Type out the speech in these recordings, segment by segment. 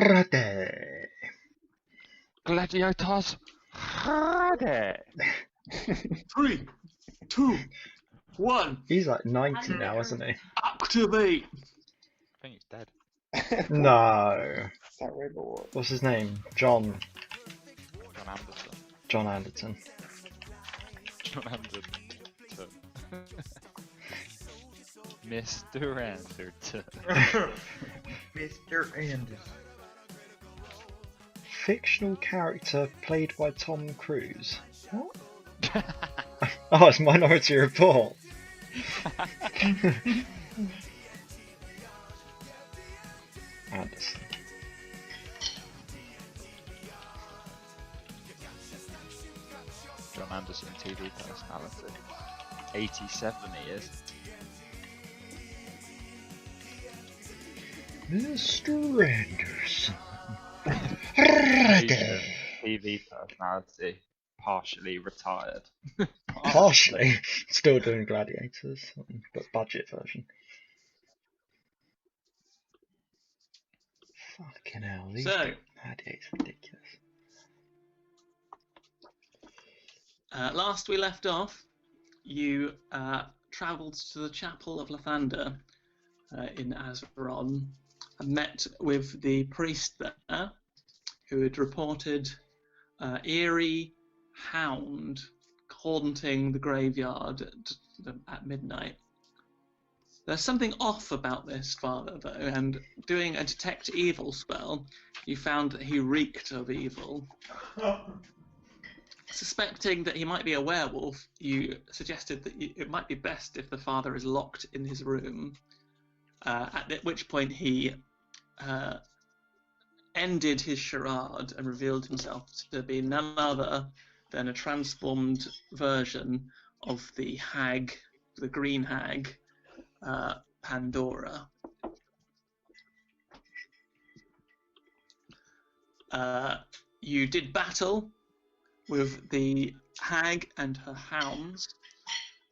Ready. Gladiators, ready. 3, 2, 1. He's like 90 now, isn't he? Activate. I think he's dead. No. Is that real or what? What's his name? John Anderson. John Anderton. John Anderson. Mr. Anderton. Mr. Anderson. Fictional character played by Tom Cruise. What? Oh, it's Minority Report. Anderson. John Anderson, TV personality. 87 he is. Mr. Anderson. Ready. TV personality. Partially retired. Partially. Still doing Gladiators, but budget version. Fucking hell, these So, Gladiators are ridiculous. last we left off, you travelled to the Chapel of Lathander in Azeron and met with the priest there, who had reported eerie hound haunting the graveyard at midnight. There's something off about this father, though, and doing a detect evil spell, you found that he reeked of evil. Suspecting that he might be a werewolf, you suggested that it might be best if the father is locked in his room, at which point he ended his charade and revealed himself to be none other than a transformed version of the hag, the green hag, Pandora. You did battle with the hag and her hounds,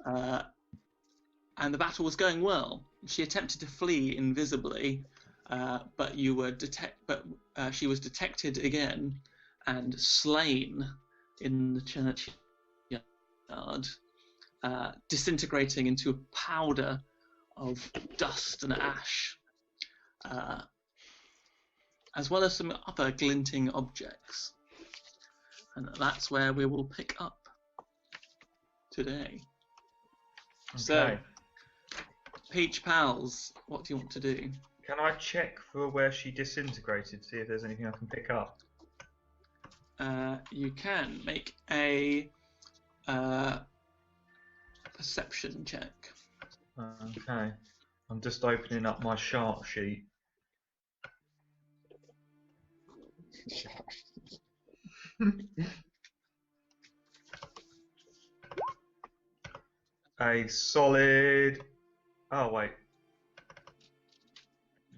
and the battle was going well. She attempted to flee invisibly, but she was detected again and slain in the churchyard, disintegrating into a powder of dust and ash, as well as some other glinting objects. And that's where we will pick up today. Okay. So, Peach Pals, what do you want to do? Can I check for where she disintegrated, see if there's anything I can pick up? You can make a perception check. Okay. I'm just opening up my chart sheet. A solid... Oh, wait.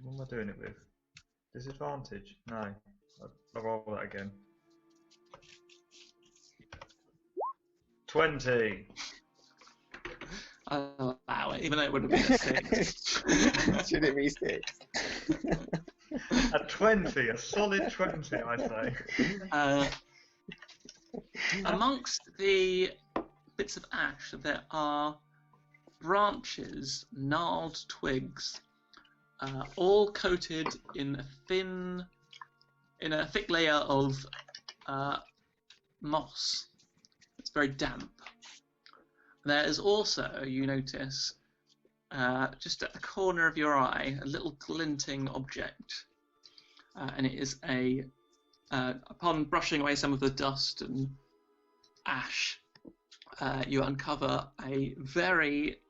What am I doing it with? Disadvantage? No. I'll roll that again. 20! I'll allow it, even though it would have been a 6. Should it be 6? A 20! A solid 20, I say. Amongst the bits of ash, there are branches, gnarled twigs, all coated in a thick layer of moss. It's very damp. There is also, you notice, just at the corner of your eye, a little glinting object, and it is upon brushing away some of the dust and ash, you uncover a very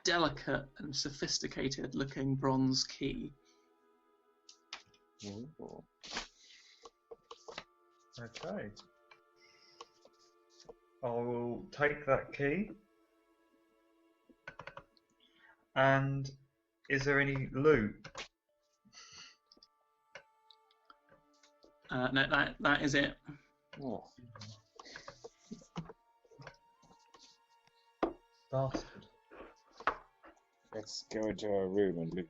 delicate and sophisticated looking bronze key. Ooh. Okay. I will take that key. And is there any loot? No, that is it. Oh. Bastard. Let's go into a room and loot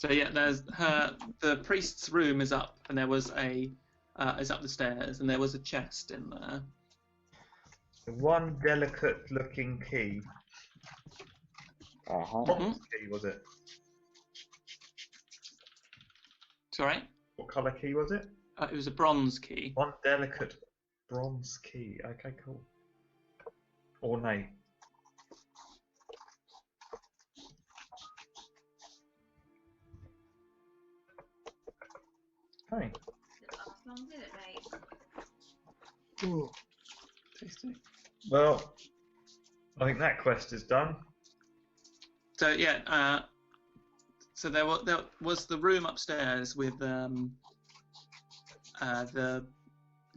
So yeah, there's her. The priest's room is up, and there was is up the stairs, and there was a chest in there. The one delicate-looking key. Uh-huh. Bronze key was it? Sorry, What colour key was it? it was a bronze key. One delicate bronze key. Okay, cool. Ornate. Hey. Last long, did it, mate? Ooh, tasty. Well, I think that quest is done. So yeah, so there was the room upstairs with the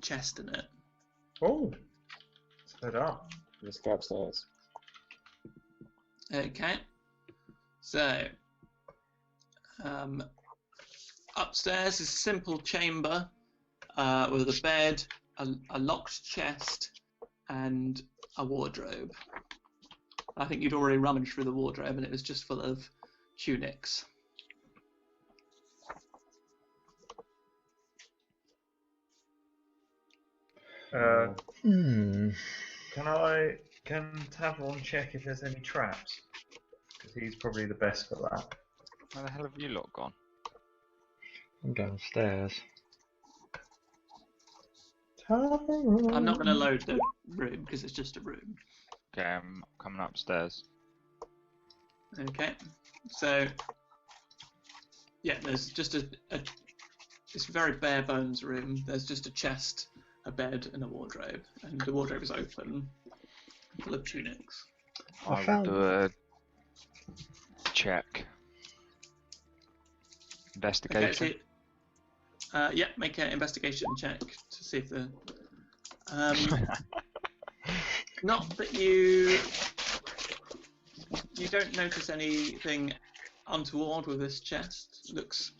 chest in it. Oh, sped up. Let's go upstairs. Okay, so upstairs is a simple chamber with a bed, a locked chest, and a wardrobe. I think you'd already rummaged through the wardrobe, and it was just full of tunics. Can Tavron check if there's any traps? Because he's probably the best for that. Where the hell have you lot gone? I'm downstairs. I'm not going to load the room because it's just a room. Okay, I'm coming upstairs. Okay, so yeah, there's just it's a very bare bones room. There's just a chest, a bed, and a wardrobe, and the wardrobe is open, full of tunics. I I will found- do a check. Investigation. Okay, so, yeah, make an investigation check to see if the not that you don't notice anything untoward with this chest. It looks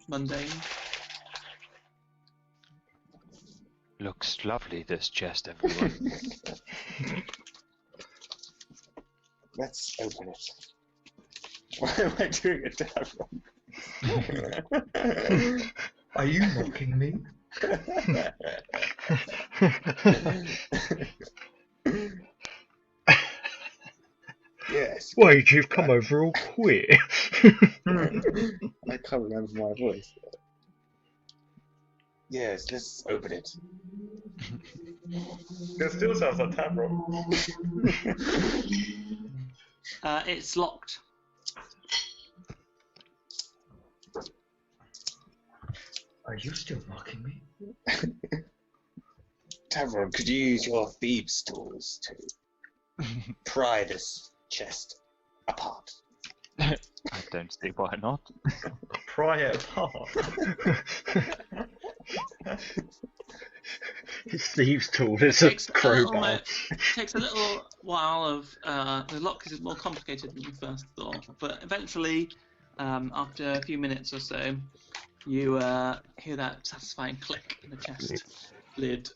mundane. Looks lovely, this chest, everyone. Let's open it. Why am I doing a Tavron? Are you mocking me? Yes. Wait, you've come over all quick. I can't remember my voice. Yes, let's open it. It still sounds like Tavron. It's locked. Are you still mocking me? Tavron, could you use your thieves' tools to pry this chest apart? I don't see why not. Pry it apart. His thieves' tool is a crowbar. Takes a little while of the lock is more complicated than you first thought, but eventually, after a few minutes or so, you hear that satisfying click, and the chest lid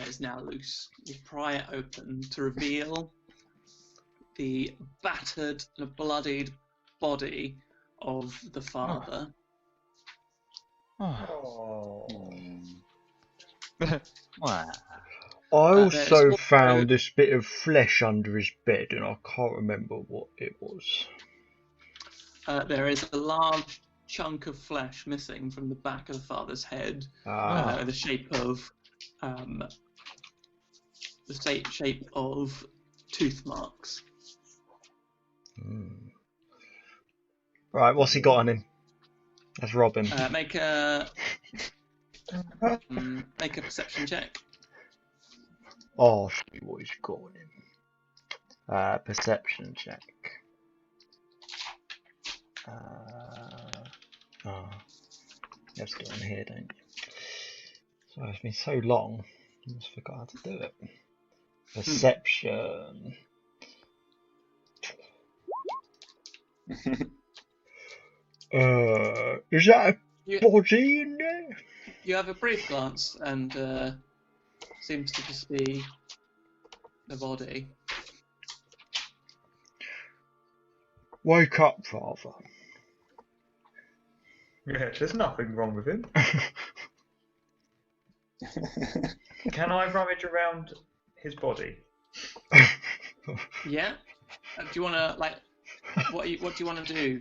is now loose. You pry it open to reveal the battered and bloodied body of the father. Oh. Oh. Wow. I also there's also- found this bit of flesh under his bed, and I can't remember what it was. There is a large chunk of flesh missing from the back of the father's head, the shape of tooth marks. Right, what's he got on him? That's Robin. Make a perception check. Oh, see what he's got on him. Perception check. You have to get on here, don't you? So it's been so long, I almost forgot how to do it. Perception. Is that a body in there? You have a brief glance, and seems to just be the body. Wake up, father. Yeah, there's nothing wrong with him. Can I rummage around his body? Yeah. Do you want to like? What do you want to do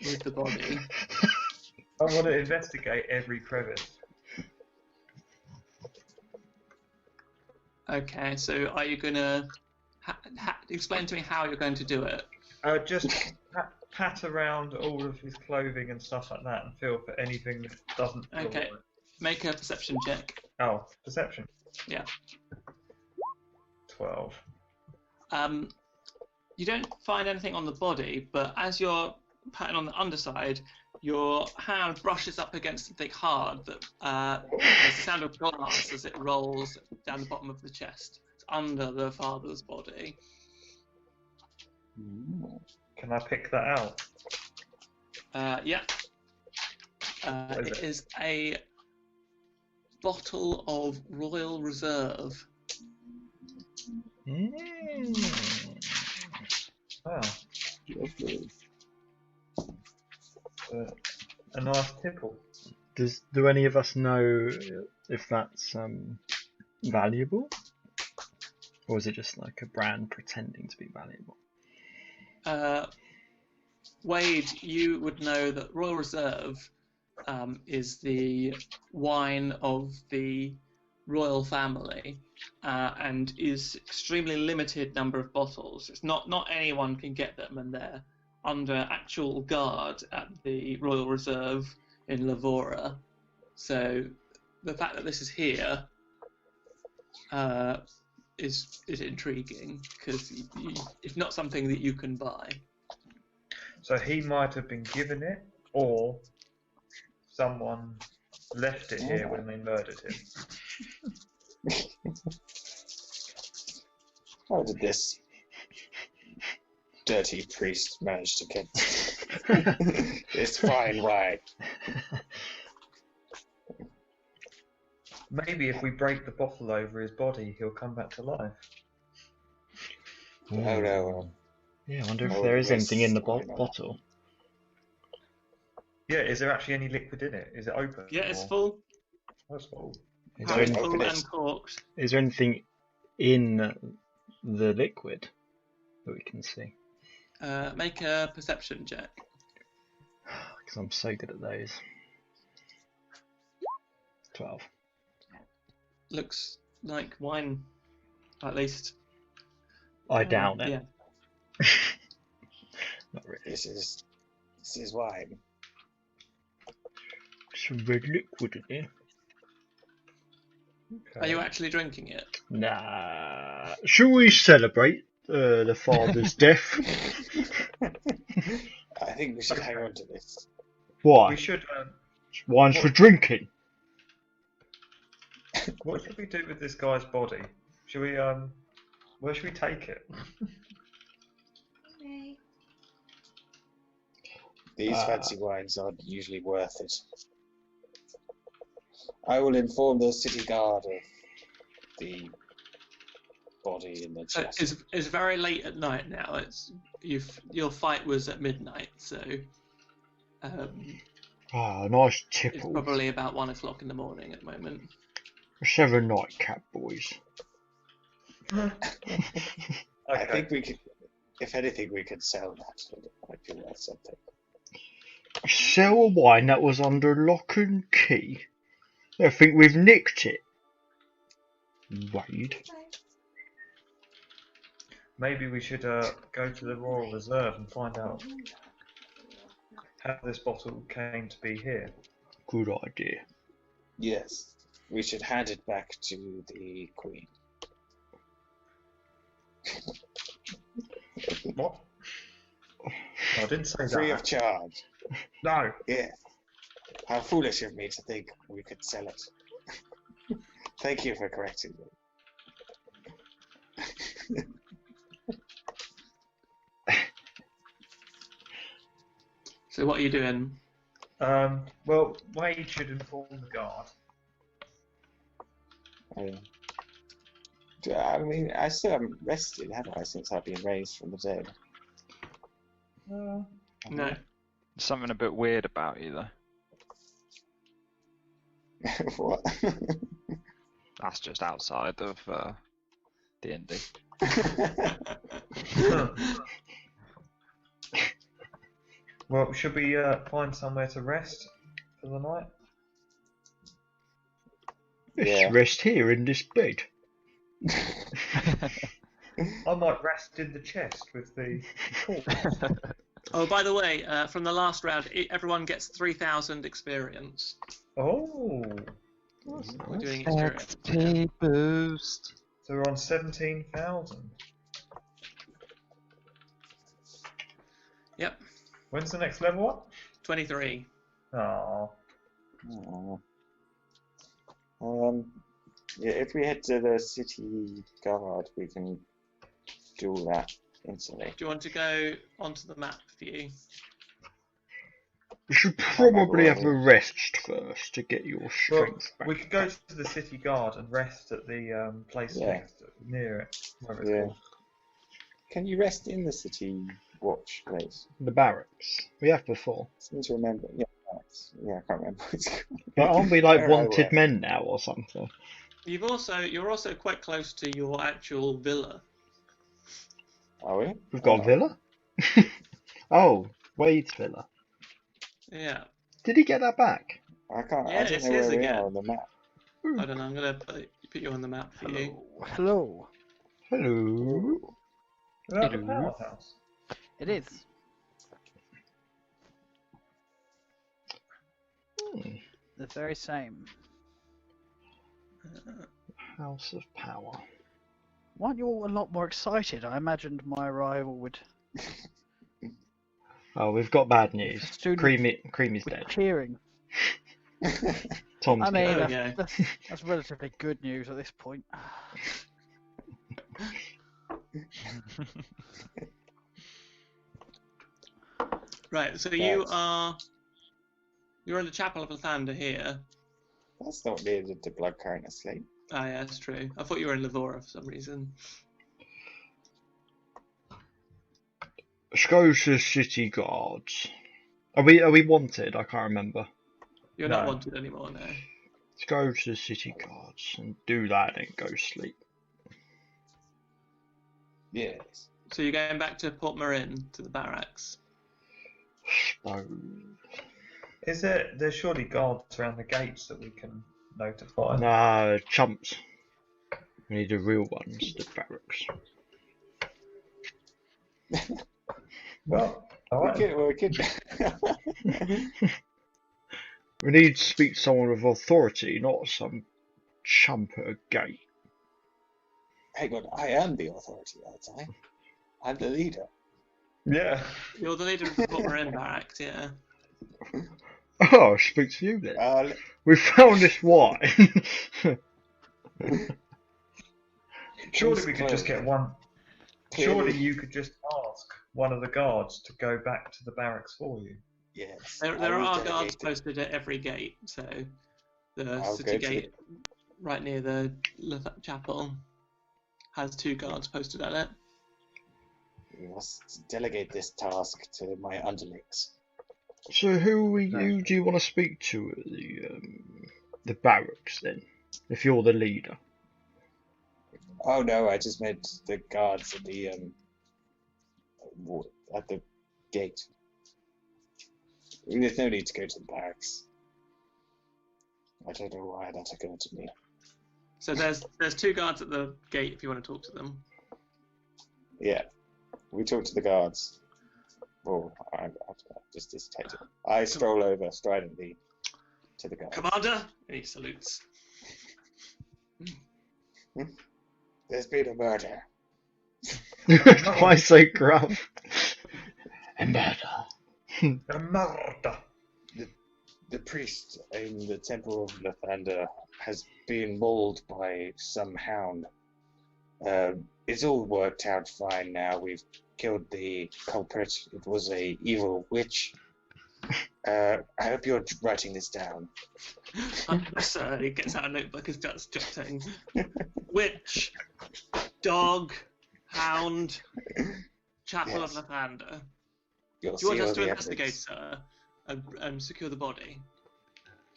with the body? I want to investigate every crevice. Okay. So are you gonna explain to me how you're going to do it? Just pat around all of his clothing and stuff like that and feel for anything that doesn't feel Okay. right. Make a perception check. Oh, perception. Yeah. 12. You don't find anything on the body, but as you're patting on the underside, your hand brushes up against something hard that there's the sound of glass as it rolls down the bottom of the chest. It's under the father's body. Can I pick that out? Yeah. It is a bottle of Royal Reserve. Oh. A nice tipple. Do any of us know if that's valuable, or is it just like a brand pretending to be valuable? Wade, you would know that Royal Reserve is the wine of the royal family and is extremely limited number of bottles. It's not anyone can get them, and they're under actual guard at the Royal Reserve in Lavora. So the fact that this is here is intriguing because it's not something that you can buy. So he might have been given it, or someone left it here when they murdered him. How did this dirty priest manage to get this fine wine? Maybe if we break the bottle over his body, he'll come back to life. Oh no. Yeah, I wonder if No there is anything in the risk. bottle. Yeah, is there actually any liquid in it? Is it open? Yeah, it's or- full. Oh, it's full. Is No, there, it's any, open. Full and corked. is there anything in the liquid that we can see? Make a perception check. Because I'm so good at those. 12. Looks like wine, at least. I down it. Yeah. Not really. This is wine. Some red liquid in here. Are you actually drinking it? Nah. Shall we celebrate the father's death? I think we should hang on to this. Why? We should. Wine's for drinking. What should we do with this guy's body? Should we where should we take it? Okay. These fancy wines aren't usually worth it. I will inform the city guard of the body in the So chest. it's very late at night now. Your fight was at midnight, so Nice it's tipple. probably about 1 o'clock in the morning at the moment. Let's have a nightcap, boys. I think we could, if anything, we could sell that. It might be worth something. Sell a wine that was under lock and key. I think we've nicked it. Wade. Maybe we should go to the Royal Reserve and find out how this bottle came to be here. Good idea. Yes, we should hand it back to the Queen. What? I didn't say Free that. of charge. No. Yeah. How foolish of me to think we could sell it. Thank you for correcting me. So what are you doing? Well, Wade should inform the guard. I mean, I still haven't rested, have I, since I've been raised from the dead? No. Something a bit weird about you, though. What? That's just outside of D&D. Well, should we find somewhere to rest for the night? Yeah. Rest here in this bed. I might rest in the chest with the corpse. Oh, by the way, from the last round, everyone gets 3,000 experience. Oh, We're doing experience. XP boost. so we're on 17,000. Yep, When's the next level up? 23. Oh, Oh. Yeah, if we head to the city guard, we can do all that instantly. Do you want to go onto the map view? You should probably have a rest first to get your strength back. we could go to the city guard and rest at the place near it. whatever it's Yeah. called. Can you rest in the city watch place? The barracks. We have before. I seem to remember. Yeah, I can't remember what it's called. But aren't we like Where I wanted work. men now or something? You're also quite close to your actual villa. Are we? We've got a villa? Oh, Wade's villa. Yeah. Did he get that back? I can't. Yeah, I don't it's know where his we again. are on the map. I don't know. I'm gonna put you on the map for you. Hello. Hello. Is that the Hello. powerhouse? It is. Hmm. The very same. House of Power. Weren't you all a lot more excited? I imagined my arrival would Oh, we've got bad news. soon Creamy's be dead. cheering. Tom's I mean, There we dead. go. that's relatively good news at this point. Right. So Right. you're in the Chapel of Lathander here. That's not near the blood current asleep. Ah, yeah, that's true. I thought you were in Lavora for some reason. Let's go to the city guards. Are we wanted? I can't remember. You're No. not wanted anymore now. Let's go to the city guards and do that and go sleep. Yes. So you're going back to Port Marin to the barracks. Suppose. Is there? There's surely guards around the gates that we can notify. Nah, chumps. We need the real ones, the barracks. Well, all right. We could. We need to speak to someone with authority, not some chump at a gate. Hang on, I am the authority, aren't I? I'm the leader. Yeah. You're the leader of the Port Marin barracks, yeah. Oh, I'll speak to you then. Uh, We found this wine. Surely we could just get one. Clearly- Surely you could just ask one of the guards to go back to the barracks for you. Yes. There I will are guards delegate posted at every gate, so the I'll city go to gate right near the chapel has 2 guards posted at it. We must delegate this task to my underlings. So who do you want to speak to at the barracks then? If you're the leader. Oh no, I just meant the guards at the gate. There's no need to go to the barracks. I don't know why that occurred to me. So there's 2 guards at the gate if you want to talk to them. Yeah, we talk to the guards. Oh, I just detected. I stroll over stridently to the guards. Commander! And he salutes. There's been a murder. Why so gruff? A murder. A murder. The priest in the Temple of Lathander has been mauled by some hound. It's all worked out fine now. We've killed the culprit. It was a evil witch. I hope you're writing this down. So he gets out a notebook and starts jotting. Witch, dog, hound, Chapel Yes. of Lathander. You'll Do you want see us all to the investigate, evidence. sir, and secure the body?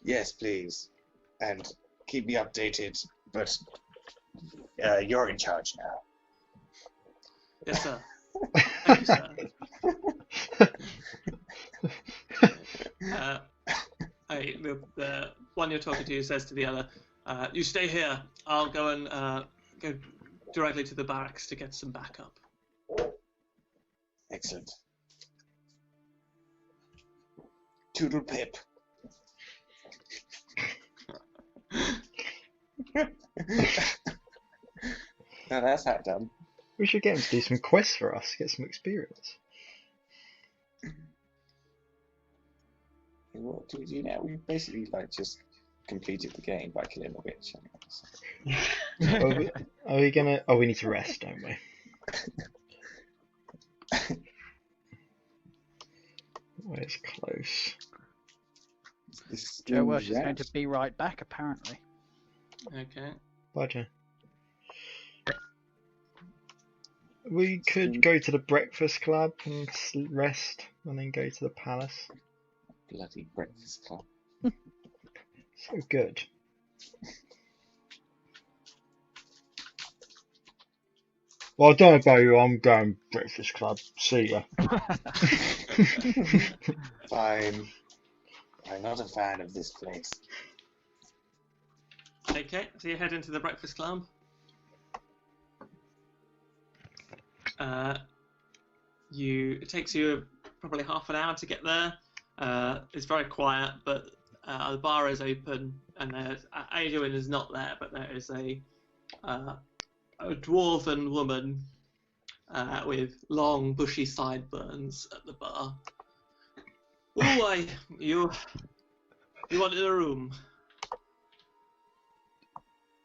Yes, please. And keep me updated, but you're in charge now. Yes, sir. Thank you, sir. The one you're talking to says to the other, "You stay here. I'll go and go directly to the barracks to get some backup." Excellent. Toodle pip. Now that's that done. We should get him to do some quests for us, get some experience. What do we do now? We basically just completed the game by killing the witch. Are we gonna? Oh, we need to rest, don't we? Oh, it's close. Joe Welsh is going to be right back, apparently. Okay. Bye, Joe. We could go to the breakfast club and rest, and then go to the palace. Bloody breakfast club. So good. Well, I don't know about you, I'm going breakfast club. See ya. Fine. I'm not a fan of this place. Okay, so you head into the breakfast club. It takes you probably half an hour to get there. It's very quiet, but the bar is open, and Adrian is not there, but there is a dwarven woman with long, bushy sideburns at the bar. Oh, you wanted a room?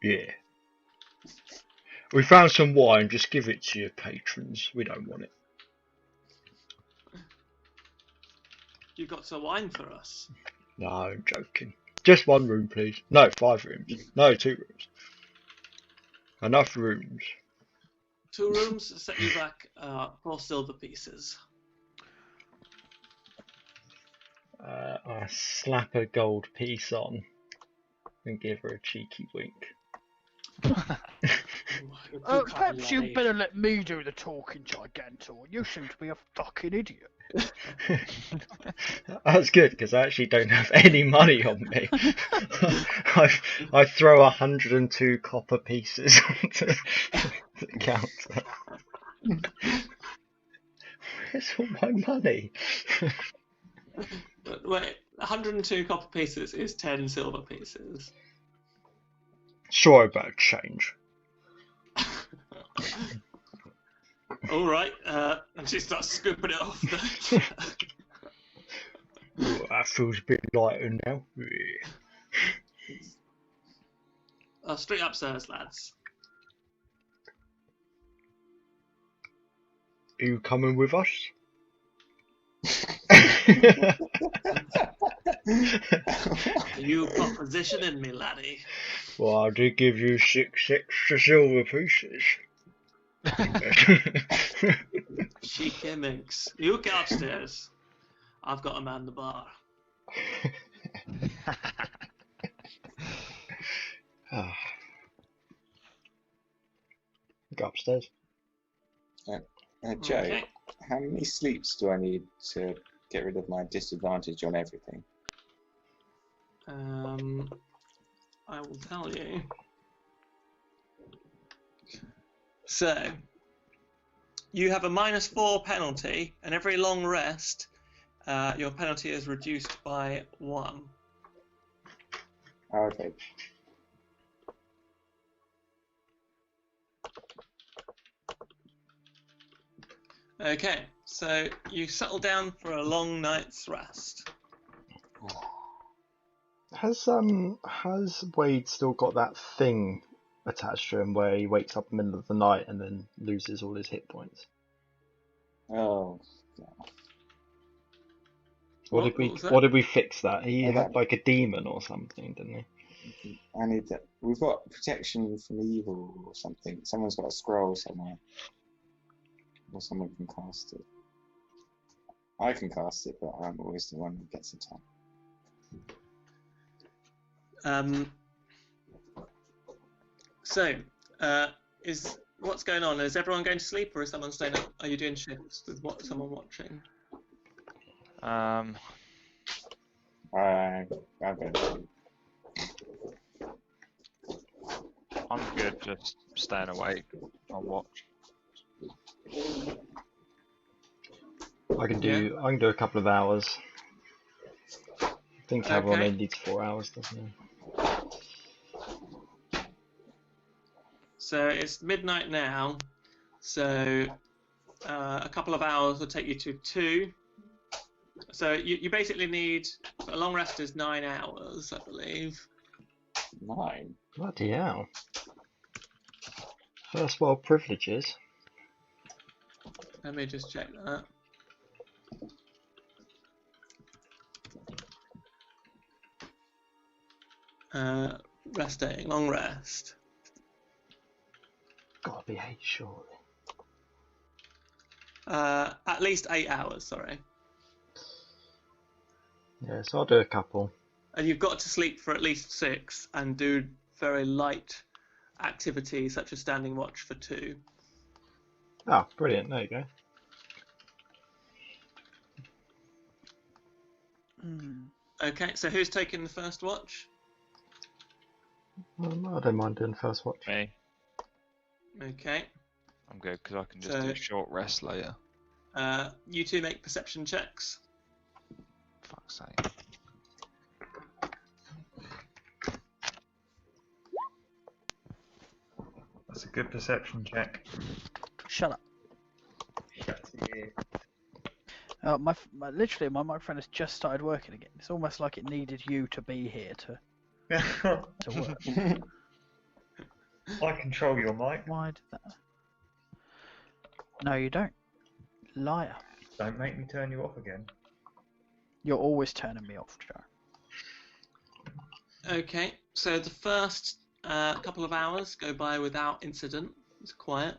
Yeah. We found some wine, just give it to your patrons. We don't want it. You got some wine for us? No, I'm joking. Just one room, please. No, 5 rooms. No, 2 rooms. Enough rooms. 2 rooms, set you back 4 silver pieces. I slap a gold piece on and give her a cheeky wink. Perhaps you'd better let me do the talking, Gigantor. You seem to be a fucking idiot. That's good, because I actually don't have any money on me. I throw 102 copper pieces onto the counter. Where's all my money? Wait, 102 copper pieces is 10 silver pieces. Sure about change. All right, and she starts scooping it off. Ooh, that feels a bit lighter now. Straight upstairs, lads. Are you coming with us? You propositioning me, laddie. Well, I did give you 6 extra silver pieces. Cheeky minx. You get upstairs. I've got to man the bar. Go upstairs. Joe, Okay. how many sleeps do I need to get rid of my disadvantage on everything? I will tell you. So, you have a -4 penalty, and every long rest, your penalty is reduced by 1. Oh, okay. Okay, so you settle down for a long night's rest. Has Wade still got that thing attached to him where he wakes up in the middle of the night and then loses all his hit points? Oh. Or What was that? did we fix that? He Oh, had that- like a demon or something, didn't he? I need that. We've got protection from evil or something. Someone's got a scroll somewhere. Or someone can cast it. I can cast it, but I'm always the one who gets attacked. So, is what's going on? Is everyone going to sleep, or is someone staying up? Are you doing shifts with someone watching? I'm going to. I'm good, just staying awake. I'll watch. I can do a couple of hours. I think everyone only needs 4 hours, doesn't it? So it's midnight now. So a couple of hours will take you to 2. So you basically need a long rest is 9 hours, I believe. 9? Bloody hell. First world privileges. Let me just check that. Resting, long rest. Gotta be 8, surely. At least 8 hours, sorry. Yeah, so I'll do a couple. And you've got to sleep for at least 6 and do very light activities such as standing watch for 2. Oh, brilliant. There you go. Okay, so who's taking the first watch? I don't mind doing first watch. Me. Okay. I'm good because I can just do a short rest later. You two make perception checks. Fuck's sake. That's a good perception check. Shut up. Shut you. Literally, my microphone has just started working again. It's almost like it needed you to be here to work. I control your mic. Why did that? No, you don't. Liar. Don't make me turn you off again. You're always turning me off, Joe. Okay, so the first couple of hours go by without incident. It's quiet.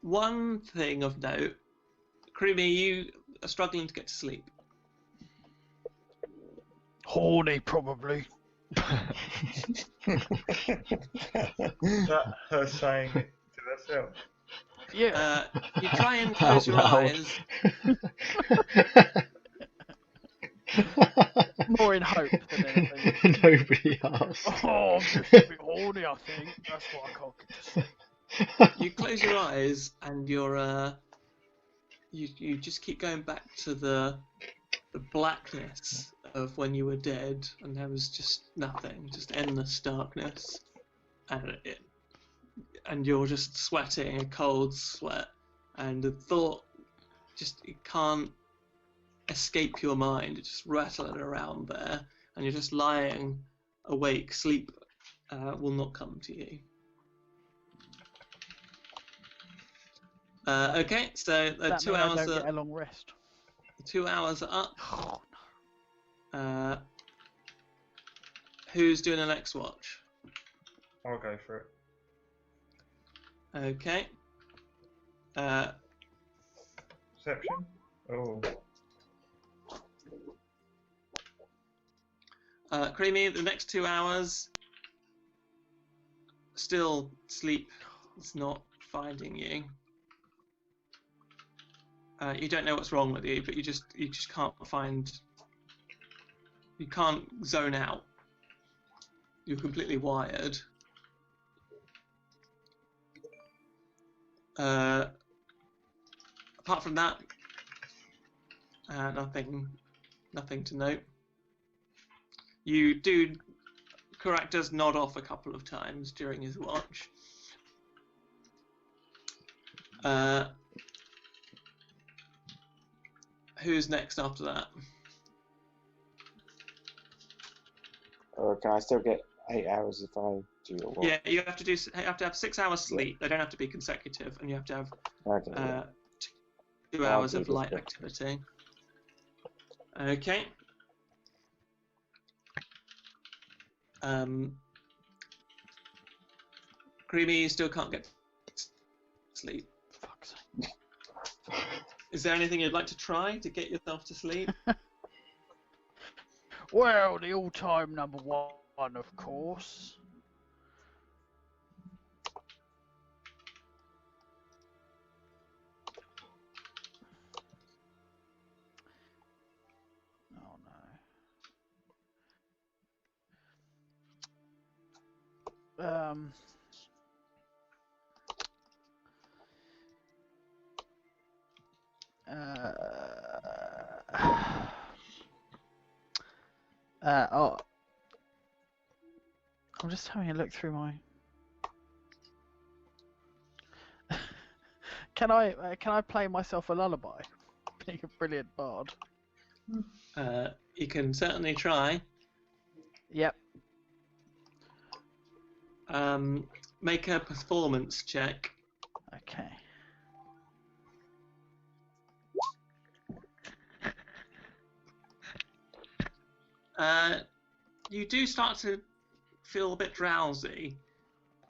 One thing of note, Creamy, you are struggling to get to sleep. Horny, probably. Is that her saying it to herself? Yeah. You try and close your eyes. More in hope than anything. Nobody asked. Oh, I'm just a bit horny, I think. That's why I can't get to sleep. You close your eyes and you're you just keep going back to the blackness of when you were dead, and there was just nothing, just endless darkness, and you're just sweating a cold sweat, and the thought it can't escape your mind. It's just rattling around there, and you're just lying awake. Sleep will not come to you. Okay, so That 2 mean hours. I don't get a long rest. 2 hours are up. Oh, no. Who's doing the next watch? I'll go for it. Okay. Perception? Oh. Creamy, the next 2 hours, still sleep is not finding you. You don't know what's wrong with you, but you just can't find. You can't zone out. You're completely wired. Apart from that, nothing to note. You do. Karak does nod off a couple of times during his watch. Who's next after that? Can I still get 8 hours if I do your watch? Yeah, you have to have 6 hours sleep. They don't have to be consecutive, and you have to have Okay, yeah. 2 I'll hours do of this light then. activity. Okay. Creamy, you still can't get sleep. Fuck's Is there anything you'd like to try to get yourself to sleep? Well, the all-time number one, of course. Oh no. Oh, I'm just having a look through my. Can I play myself a lullaby? Being a brilliant bard. You can certainly try. Yep. Make a performance check. Okay. You do start to feel a bit drowsy,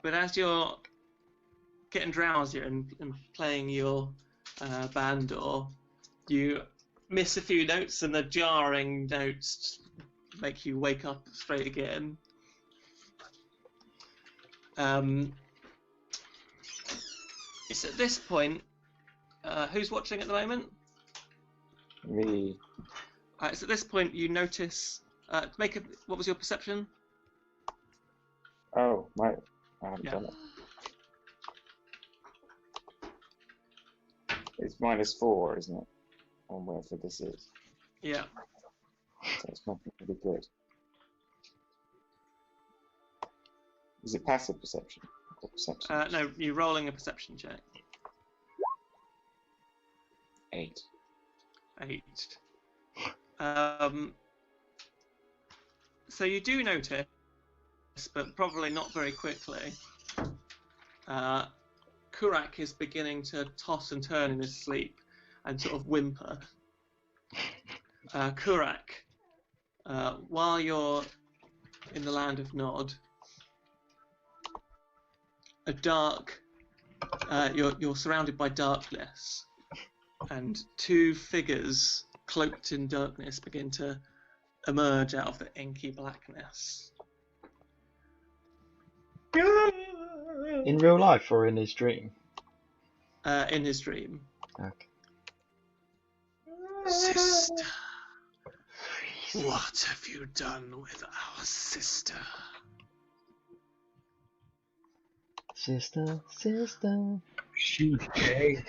but as you're getting drowsier and playing your bandor, you miss a few notes, and the jarring notes make you wake up straight again. It's at this point. Who's watching at the moment? Me. It's at this point you notice. What was your perception? Oh, I haven't done it. It's -4, isn't it? On whatever this is. Yeah. So it's not going to be good. Is it passive perception? Or perception? No, you're rolling a perception check. 8. 8. So you do notice, but probably not very quickly. Kurak is beginning to toss and turn in his sleep and sort of whimper. Kurak, while you're in the land of Nod, you're surrounded by darkness, and two figures cloaked in darkness begin to emerge out of the inky blackness. In real life or in his dream? In his dream. Okay. Sister, what have you done with our sister? Sister. She's dead.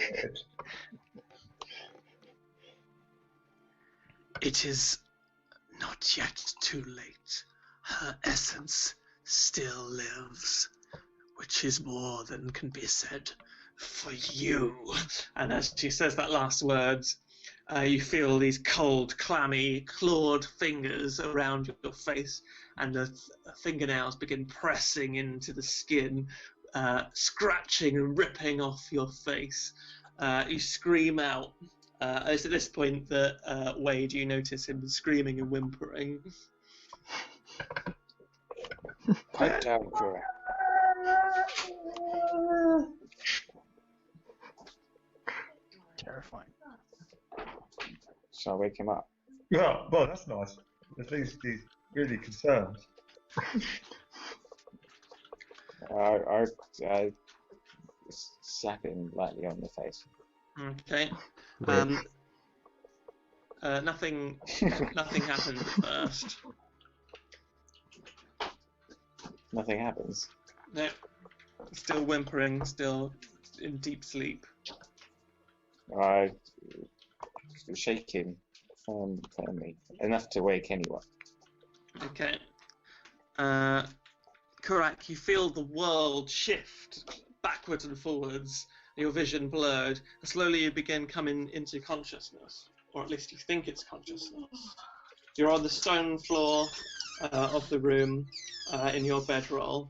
It is not yet too late. Her essence still lives, which is more than can be said for you. And as she says that last words, you feel these cold, clammy, clawed fingers around your face, and the fingernails begin pressing into the skin, scratching and ripping off your face. You scream out. It's at this point that Wade, you notice him screaming and whimpering. Pipe down, Kura. Terrifying. Shall I wake him up? Yeah, well, that's nice. At least he's really concerned. I slap him lightly on the face. Okay. Nothing happens at first. Nothing happens. No. Still whimpering, still in deep sleep. I shake him firmly, enough to wake anyone. Okay. Kurak, you feel the world shift backwards and forwards, your vision blurred. Slowly you begin coming into consciousness, or at least you think it's consciousness. You're on the stone floor of the room in your bedroll.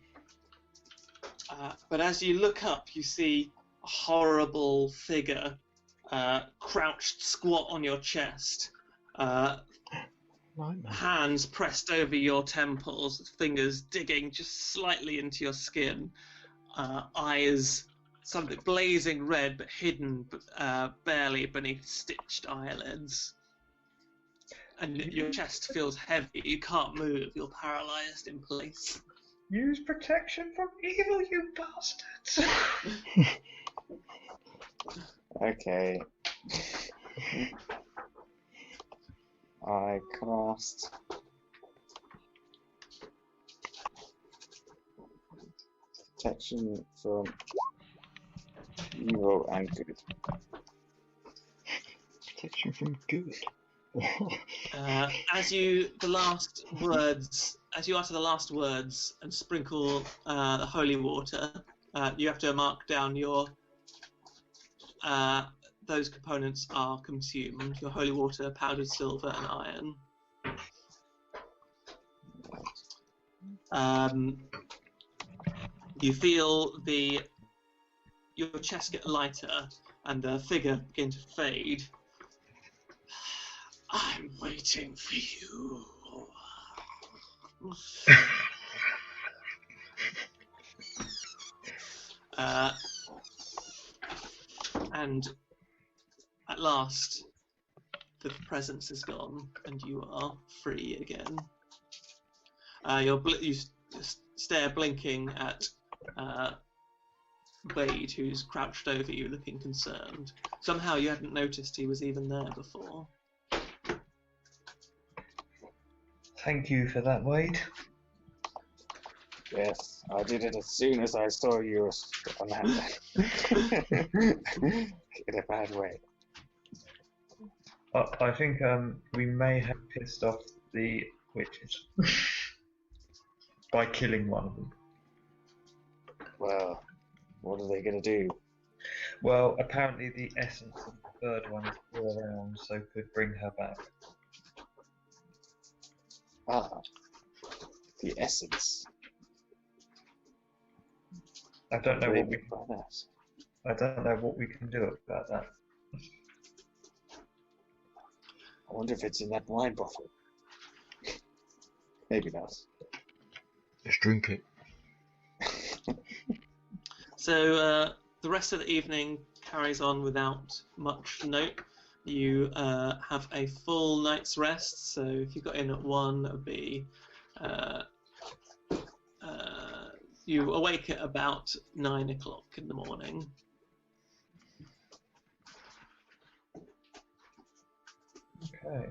But as you look up, you see a horrible figure crouched squat on your chest. Hands pressed over your temples, fingers digging just slightly into your skin, eyes something blazing red but hidden barely beneath stitched eyelids. And your chest feels heavy, you can't move, you're paralysed in place. Use protection from evil, you bastards! Okay. I cast protection from evil and good. Protection from good. As you utter the last words and sprinkle the holy water, you have to mark down your those components are consumed. Your holy water, powdered silver, and iron. You feel your chest get lighter and the figure begin to fade. I'm waiting for you. And at last, the presence is gone, and you are free again. You stare blinking at Wade, who's crouched over you, looking concerned. Somehow you hadn't noticed he was even there before. Thank you for that, Wade. Yes, I did it as soon as I saw you on that. In a bad way. I think we may have pissed off the witches by killing one of them. Well, what are they going to do? Well, apparently the essence of the third one is still around, so could bring her back. Ah, the essence. I don't know what we. By that. I don't know what we can do about that. I wonder if it's in that wine bottle. Maybe not. Let's drink it. So the rest of the evening carries on without much note. You have a full night's rest, so if you got in at 1, it would be... you awake at about 9 o'clock in the morning. Okay.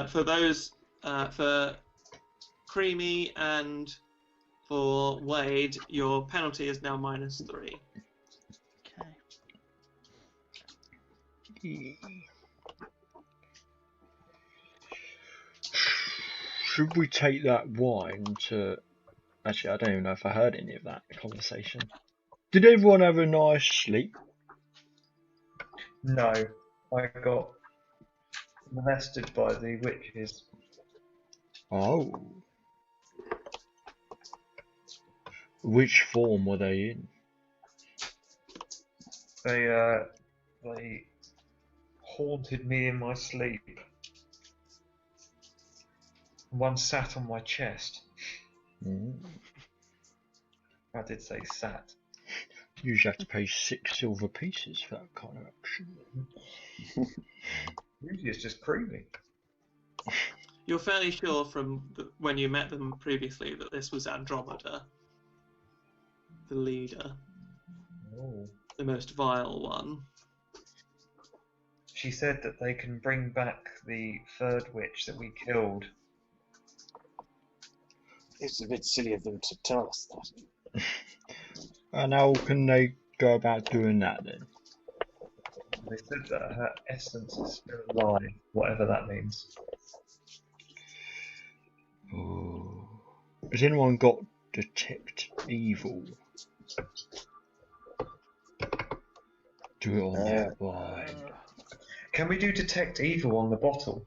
For Creamy and for Wade, your penalty is now -3. Okay. Should we take that wine to... Actually, I don't even know if I heard any of that conversation. Did everyone have a nice sleep? No, I got molested by the witches. Oh. Which form were they in? They haunted me in my sleep. One sat on my chest. Mm. I did say sat. You usually have to pay 6 silver pieces for that kind of action. Usually it's just creamy. You're fairly sure from when you met them previously that this was Andromeda, the leader, Oh. the most vile one. She said that they can bring back the third witch that we killed. It's a bit silly of them to tell us that. And how can they go about doing that then? They said that her essence is still alive, whatever that means. Oh. Has anyone got detect evil? Do it on that wine. Can we do detect evil on the bottle?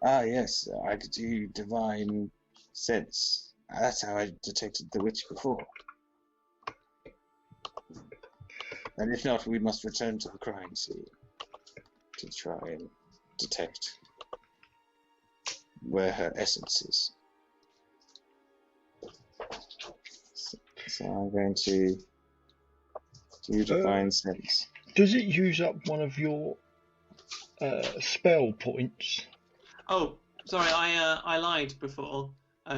Ah, yes, I could do divine sense. That's how I detected the witch before. And if not, we must return to the crime scene to try and detect where her essence is. So I'm going to do Divine Sense. Does it use up one of your spell points? Oh, sorry, I lied before.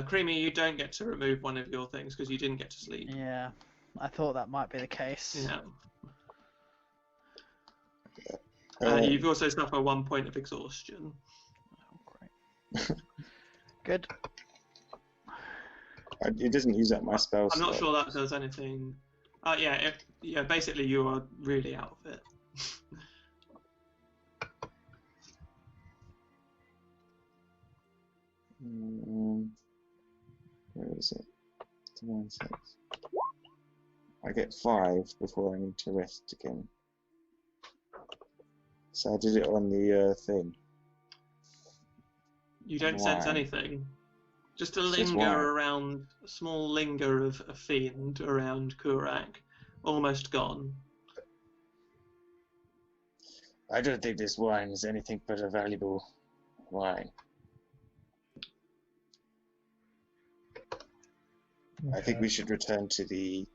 Creamy, you don't get to remove one of your things because you didn't get to sleep. Yeah, I thought that might be the case. Yeah. You've also suffered 1 point of exhaustion. Oh, great. Good. It doesn't use up my spell I'm not slot. sure that does anything. Yeah, basically you are really out of it. Where is it? Divine Sense. I get 5 before I need to rest again. So I did it on the thing. You don't sense Why? anything. Just a Says linger why? around, a small linger of a fiend around Kurak. Almost gone. I don't think this wine is anything but a valuable wine. I think we should return to the.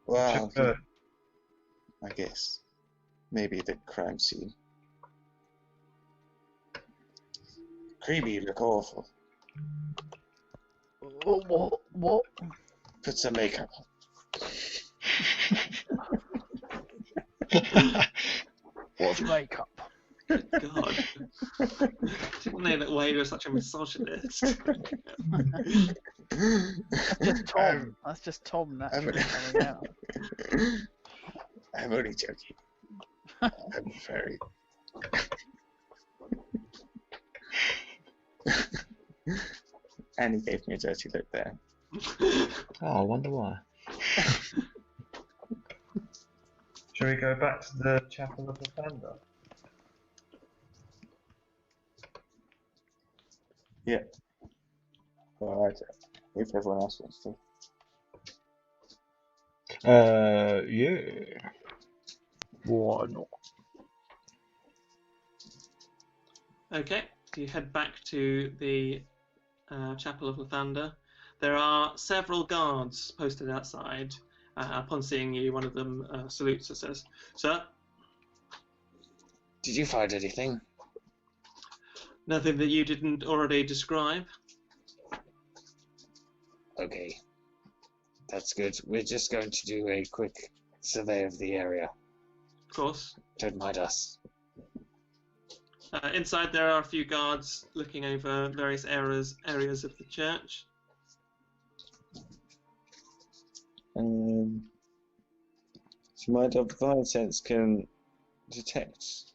Well, I guess maybe the crime scene. Creamy, you look awful. What? Put some makeup What's makeup? God. Didn't know that Wade was such a misogynist. That's just Tom. That's just Tom naturally coming out. I'm only joking. I'm very. And he gave me a dirty look there. Oh, I wonder why. Shall we go back to the Chapel of the Thunder? Yeah. Alright. If everyone else wants to. Yeah. Why not? Okay, so you head back to the Chapel of Lathander. There are several guards posted outside. Upon seeing you, one of them salutes and says, "Sir, Did you find anything? nothing that you didn't already describe?" Okay. That's good. We're just going to do a quick survey of the area. Of course. Don't mind us. Inside there are a few guards looking over various areas of the church. So my divine sense can detect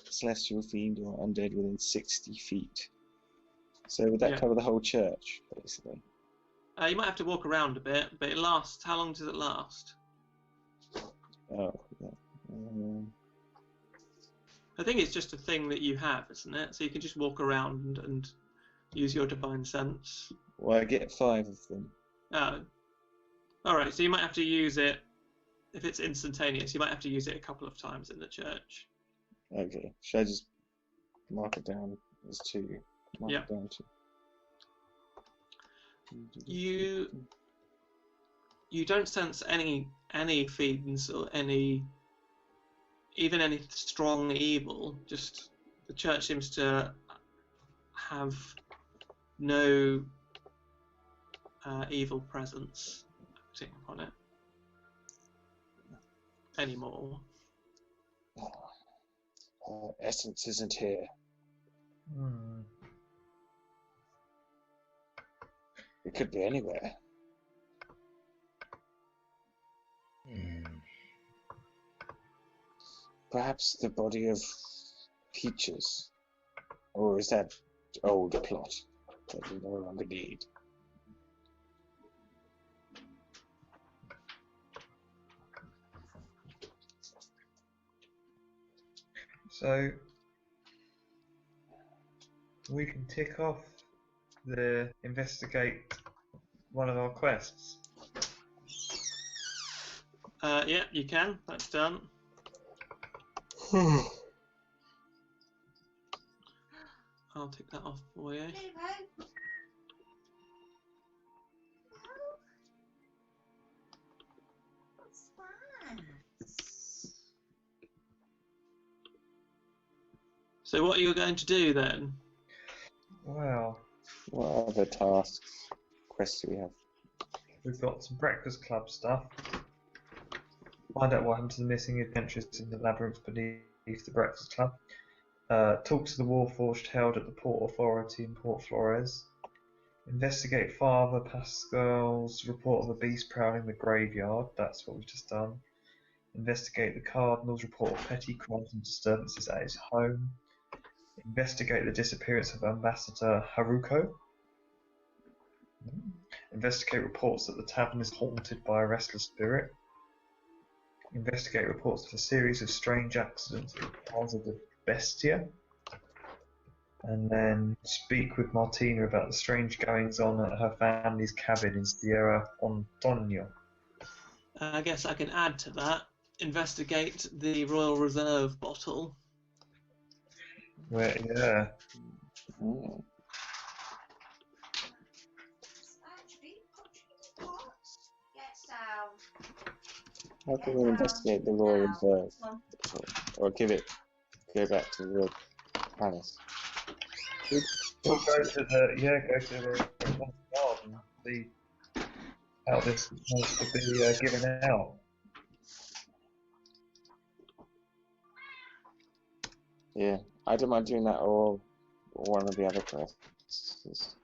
celestial fiend or undead within 60 feet. So would that cover the whole church, basically? You might have to walk around a bit, but it lasts. How long does it last? Oh, yeah. I think it's just a thing that you have, isn't it? So you can just walk around and use your divine sense. Well, I get 5 of them. Oh. Alright, so you might have to use it, if it's instantaneous, you might have to use it a couple of times in the church. Okay. Should I just mark it down as 2? Mark it down to. You don't sense any fiends or even any strong evil. Just the church seems to have no evil presence acting upon it anymore. Essence isn't here. It could be anywhere. Perhaps the body of Peaches. Or is that old plot that we no longer need? So we can tick off the investigate one of our quests. Yeah, you can. That's done. I'll tick that off for you. Leave home. What's that? So what are you going to do then? Well, What other tasks, quests do we have? we've got some Breakfast Club stuff. Find out what happened to the missing adventures in the labyrinth beneath the Breakfast Club. Talk to the Warforged held at the Port Authority in Port Flores. Investigate Father Pascal's report of a beast prowling the graveyard. That's what we've just done. Investigate the Cardinal's report of petty crimes and disturbances at his home. Investigate the disappearance of Ambassador Haruko. Investigate reports that the tavern is haunted by a restless spirit. Investigate reports of a series of strange accidents at Plaza de Bestia. And then speak with Martina about the strange goings on at her family's cabin in Sierra Antonio. I guess I can add to that. Investigate the Royal Reserve bottle. Where, yeah. Hmm. Actually, what? Get down. How can we investigate the Royal Reserve? Come on. Or go back to the palace? We'll go to the garden, see how this is supposed to be given out. Yeah, I don't mind doing that or one of the other quests.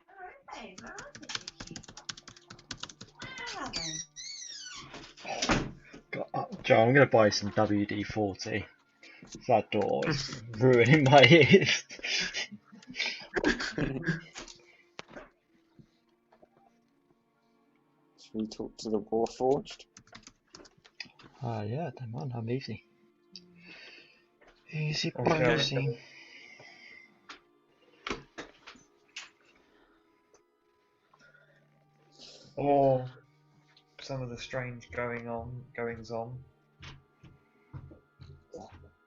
Hey, man, Where are they? Joe, I'm going to buy some WD-40. That door is ruining my ears. Should we talk to the Warforged? Yeah, don't mind, I'm easy. Easy Okay. breezy. Or some of the strange goings on.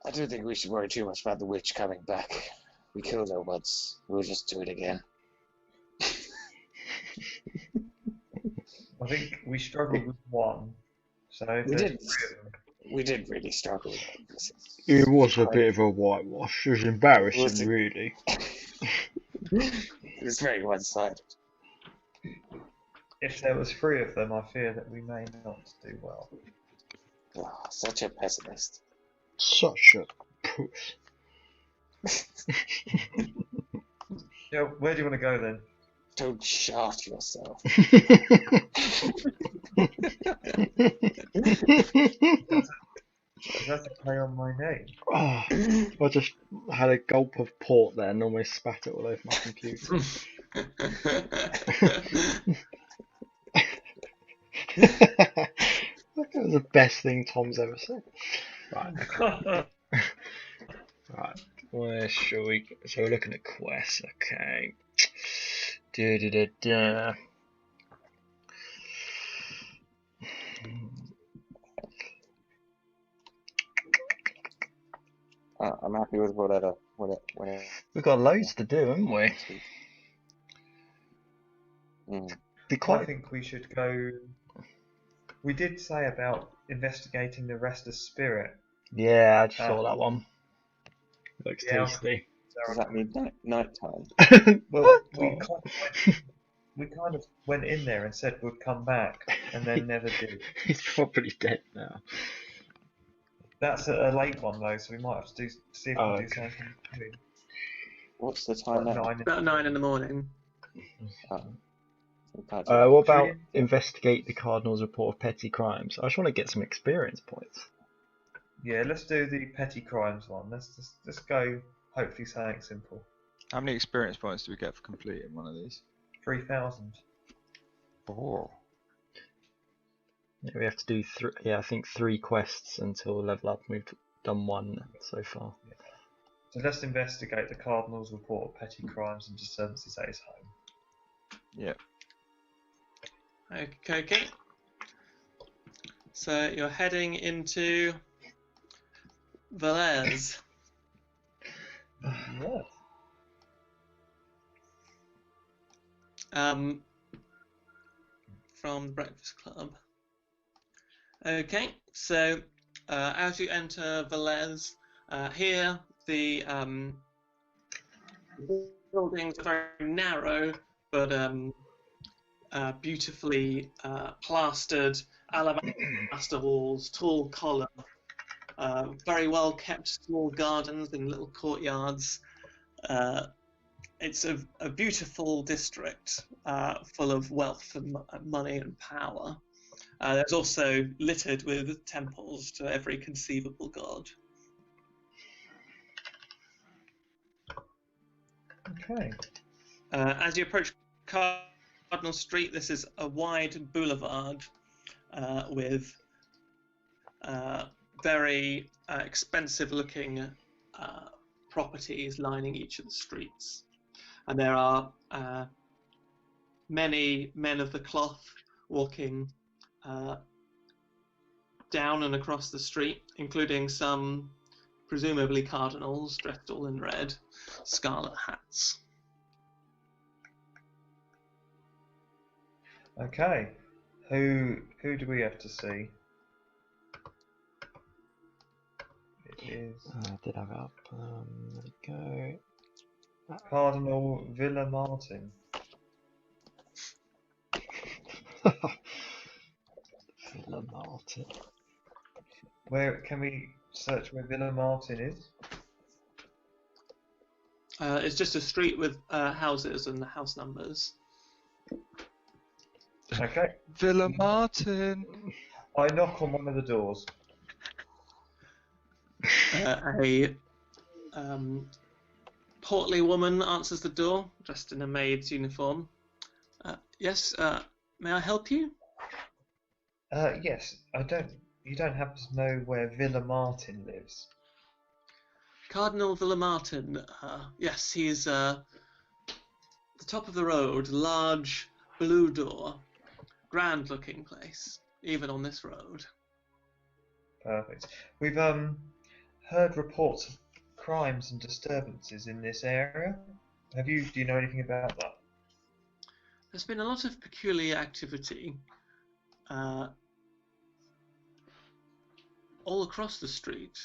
I don't think we should worry too much about the witch coming back. We killed her once. We'll just do it again. I think we struggled with one. So if We there's did. three of them. We did really struggle. It was a bit of a whitewash. It was embarrassing, Was it? really. It was very one-sided. If there was three of them, I fear that we may not do well. Oh, such a pessimist. Such a puss. Yeah, where do you want to go then? Don't shaft yourself. That's a play on my name. Oh, I just had a gulp of port there and almost spat it all over my computer. That was the best thing Tom's ever said. Right. Right. Where shall we go? So we're looking at quests, okay. Da-da-da-da. I'm happy with whatever. We've got loads to do, haven't we? Mm. Be I quite. think we should go. We did say about investigating the restless spirit. Yeah, I just saw that one. Looks Yeah, tasty. Does that mean night time? Well, we kind of went in there and said we'd come back, and then never did. He's probably dead now. That's a late one though, so we might have to see if we Oh, can do okay. something. Soon. What's the time Like now? 9. About 9 in the morning. What about investigate the Cardinal's report of petty crimes? I just want to get some experience points. Yeah, let's do the petty crimes one. Let's go. Hopefully something simple. How many experience points do we get for completing one of these? 3,000. Oh. Yeah, we have to do I think 3 quests until level up. We've done 1 so far. So let's investigate the Cardinal's report of petty crimes and disturbances at his home. Yeah. Okay. So you're heading into Valais. Yeah. from the Breakfast Club. Okay, so as you enter Velez, here the buildings are very narrow, but beautifully plastered, alabaster walls, tall column, very well kept small gardens in little courtyards. It's a beautiful district full of wealth and money and power. There's also littered with temples to every conceivable god. Okay. As you approach Cardinal Street, this is a wide boulevard with very expensive-looking properties lining each of the streets. And there are many men of the cloth walking down and across the street, including some presumably cardinals dressed all in red, scarlet hats. Okay. Who do we have to see? It is I did have it up. There we go. Cardinal Villa Martin. Villa Martin. Where can we search where Villa Martin is? It's just a street with houses and the house numbers. Okay. Villa Martin. I knock on one of the doors. A portly woman answers the door, dressed in a maid's uniform. Yes, may I help you? Yes. You don't happen to know where Villa Martin lives? Cardinal Villamartin. Yes, he's the top of the road, large blue door, grand-looking place, even on this road. Perfect. We've heard reports of crimes and disturbances in this area. Do you know anything about that? There's been a lot of peculiar activity all across the street.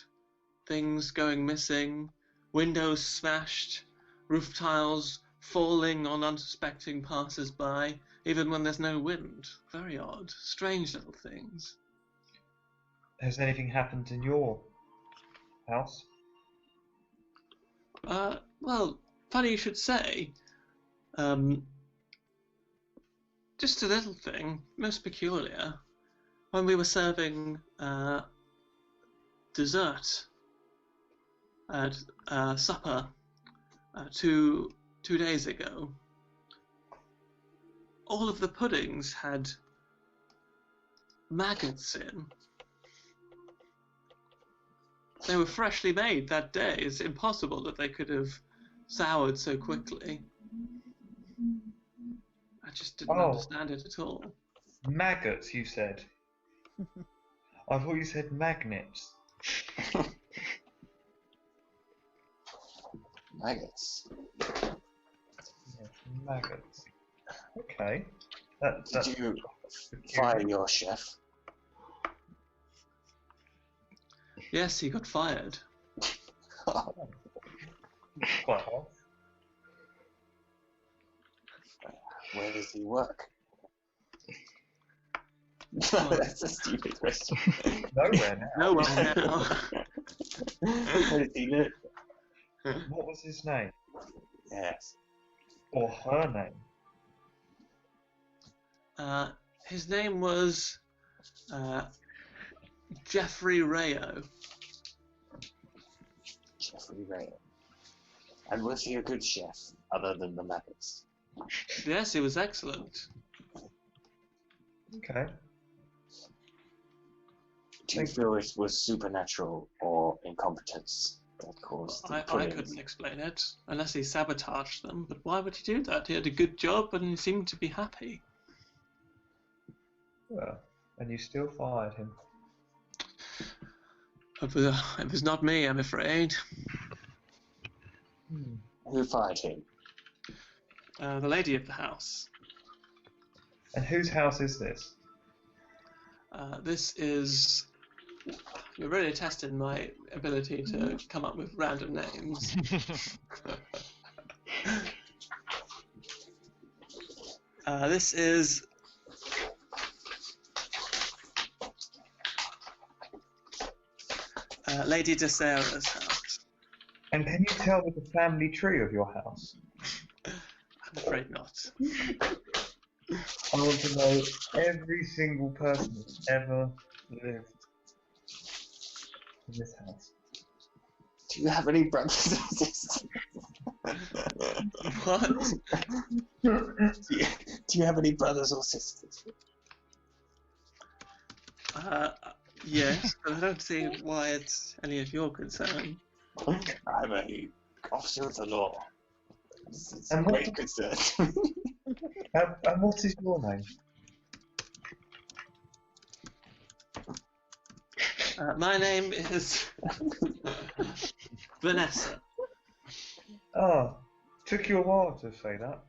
Things going missing, windows smashed, roof tiles falling on unsuspecting passers-by, even when there's no wind. Very odd, strange little things. Has anything happened in your house? Well, funny you should say. Just a little thing, most peculiar. When we were serving dessert at supper 2 days ago, all of the puddings had maggots in. They were freshly made that day. It's impossible that they could have soured so quickly. I just didn't understand it at all. Maggots, you said. I thought you said magnets. Maggots. Yes, maggots. Okay. Did you fire your chef? Yes, he got fired. Quite hard. Where does he work? That's a stupid question. Nowhere now. No one now. Where does he live? What was his name? Yes. Or her name? His name was Jeffrey Rayo. Jeffrey Ray. And was he a good chef, other than the maggots? Yes, he was excellent. Okay. Do you feel it was supernatural or incompetence that caused the I pudding? couldn't explain it, unless he sabotaged them. But why would he do that? He had a good job and he seemed to be happy. Well, and you still fired him. It was not me, I'm afraid. Who fired him? The lady of the house. And whose house is this? This is. You're really testing my ability to come up with random names. This is. Lady DeSara's house. And can you tell me the family tree of your house? I'm afraid not. I want to know every single person that's ever lived in this house. Do you have any brothers or sisters? What? Do you have any brothers or sisters? Yes, but I don't see why it's any of your concern. I'm a officer of the law. It's a And what great concern. And what is your name? My name is Vanessa. Oh, took you a while to say that.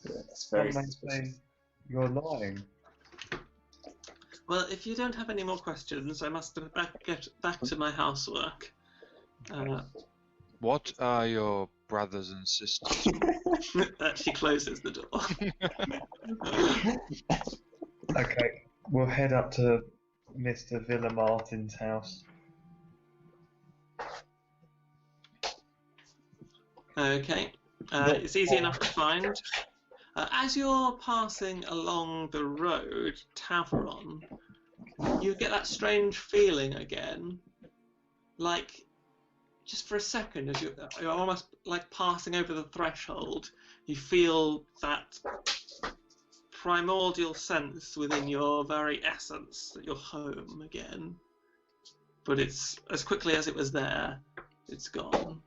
That's very Some may say you're lying. Well, if you don't have any more questions, I must get back to my housework. What are your brothers and sisters? She closes the door. Okay, we'll head up to Mr. Villa Martin's house. Okay, it's easy enough to find. As you're passing along the road, Taveron, you get that strange feeling again, like just for a second, as you're almost like passing over the threshold, you feel that primordial sense within your very essence that you're home again. But it's as quickly as it was there, it's gone.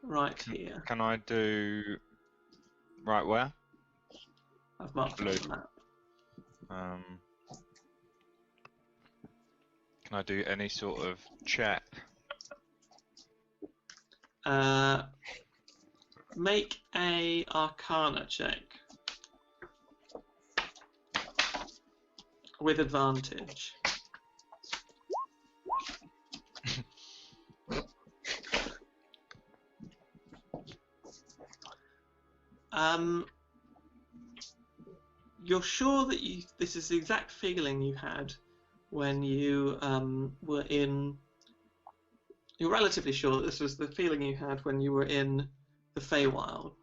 Right here. Can I do... Right where? I've marked it on the map. Can I do any sort of check? Make a Arcana check. With advantage. You're sure that this is the exact feeling you had when you were in... You're relatively sure that this was the feeling you had when you were in the Feywild.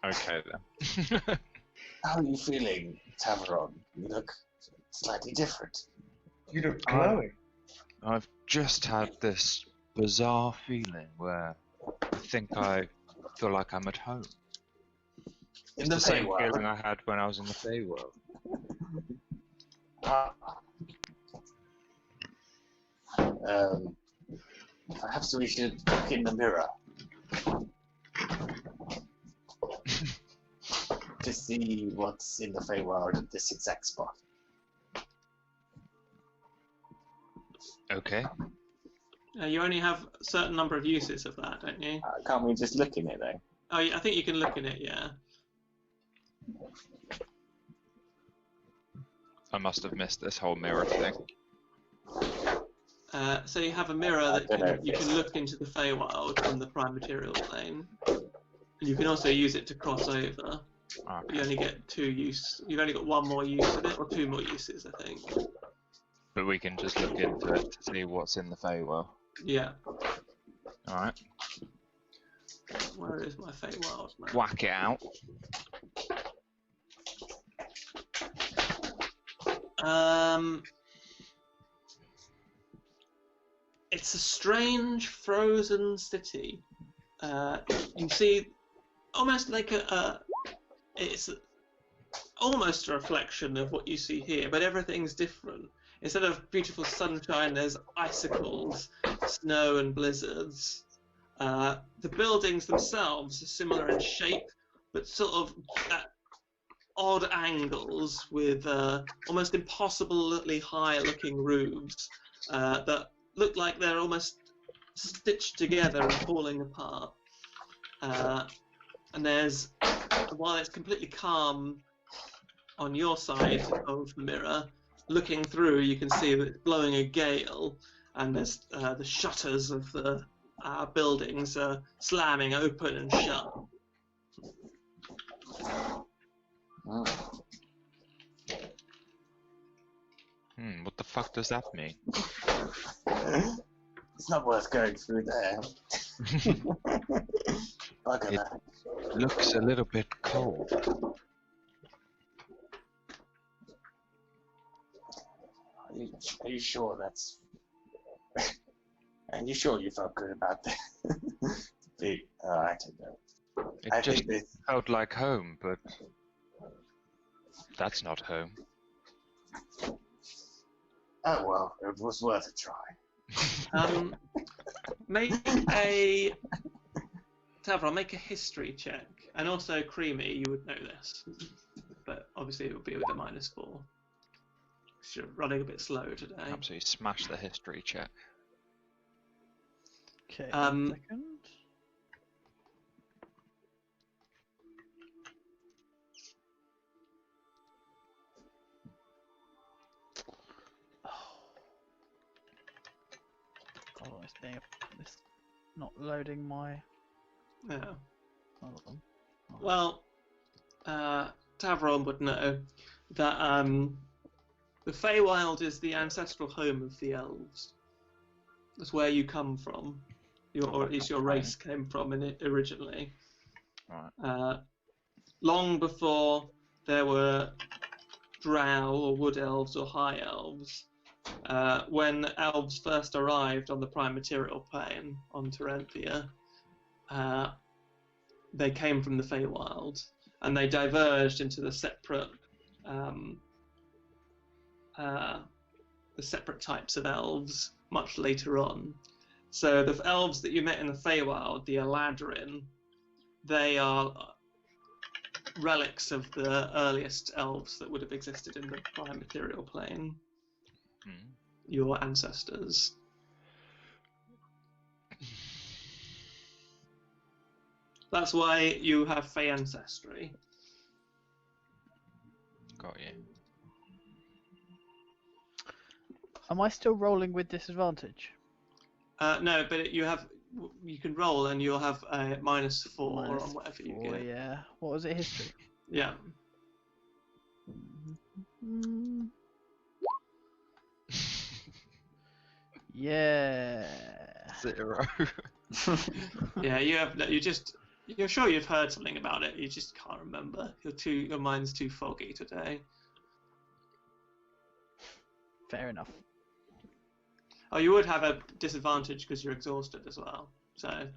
Okay then. How are you feeling, Taveron? You look slightly different. You look glowing. I've just had this bizarre feeling where I think I feel like I'm at home. In It's the the same Feywild. feeling I had when I was in the Feywild. Perhaps we should look in the mirror to see what's in the Feywild at this exact spot. Okay. You only have a certain number of uses of that, don't you? Can't we just look in it though? Oh, I think you can look in it, yeah. I must have missed this whole mirror thing. So you have a mirror that don't know. you can look into the Feywild from the prime material plane. And you can also use it to cross over. But you only get you've only got one more use of it, or two more uses, I think. But we can just look into it to see what's in the Feywild. Yeah. Alright. Where is my Feywild map? Whack it out. It's a strange frozen city. You see, almost like it's almost a reflection of what you see here, but everything's different. Instead of beautiful sunshine, there's icicles, snow, and blizzards. The buildings themselves are similar in shape, but sort of odd angles with almost impossibly high-looking roofs that look like they're almost stitched together and falling apart. And there's, while it's completely calm on your side of the mirror, looking through, you can see that it's blowing a gale, and there's the shutters of the buildings slamming open and shut. What the fuck does that mean? It's not worth going through there. Bugger It that. looks a little bit cold. Are you sure that's... Are you sure you felt good about that? I don't know. It I just think this... felt like home, but that's not home. Oh well, it was worth a try. Make a Tavron, make a history check, and also Creamy, you would know this, but obviously it would be with a -4. 'Cause you're running a bit slow today. Absolutely smash the history check. Okay, one second. Oh, it's not loading my. Yeah. Hold on. Well, Tavron would know that the Feywild is the ancestral home of the elves. That's where you come from, or at least your race came from in it originally. Right. Long before there were drow or wood elves or high elves, when elves first arrived on the prime material plane on Terenthia, they came from the Feywild, and they diverged into the separate types of elves much later on. So the elves that you met in the Feywild, the Eladrin, they are relics of the earliest elves that would have existed in the prime material plane. Your ancestors. That's why you have Fey ancestry. Got you. Am I still rolling with disadvantage? No, but you can roll and you'll have a -4 on whatever you -4, get. yeah. What was it? History. Yeah. Yeah. 0. Yeah, you're sure you've heard something about it, you just can't remember. Your mind's too foggy today. Fair enough. Oh, you would have a disadvantage because you're exhausted as well, so I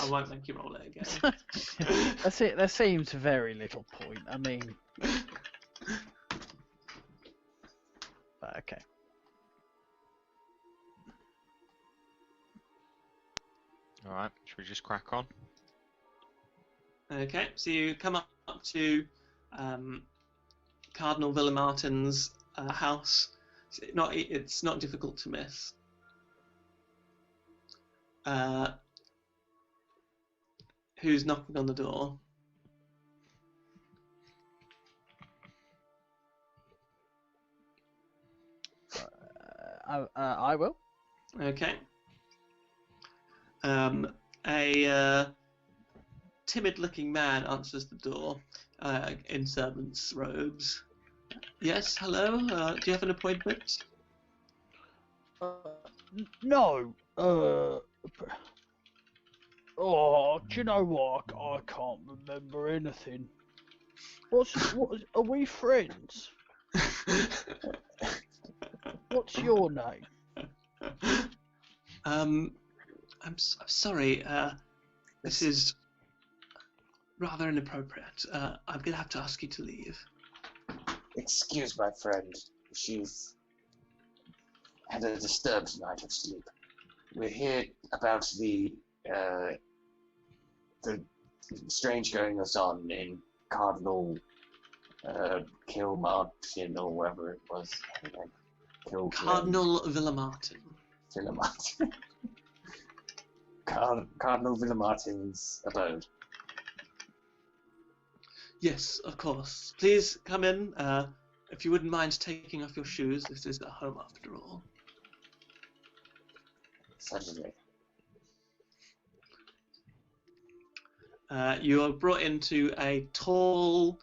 won't make you roll it again. That's it. There seems very little point. I mean, but okay. Alright, should we just crack on? Okay, so you come up to Cardinal Villamartin's house. It's not difficult to miss. Who's knocking on the door? I will. Okay. A timid-looking man answers the door in servant's robes. Yes, hello. Do you have an appointment? No. Oh, do you know what? I can't remember anything. What? Are we friends? What's your name? I'm sorry. This is rather inappropriate. I'm gonna have to ask you to leave. Excuse my friend. She's had a disturbed night of sleep. We're here about the strange goings on in Cardinal Kill Martin or whatever it was. Kill Cardinal Villamartin. Villamartin. Cardinal Villamartin's abode. Yes, of course. Please come in. If you wouldn't mind taking off your shoes, this is a home after all. Certainly. You are brought into a tall,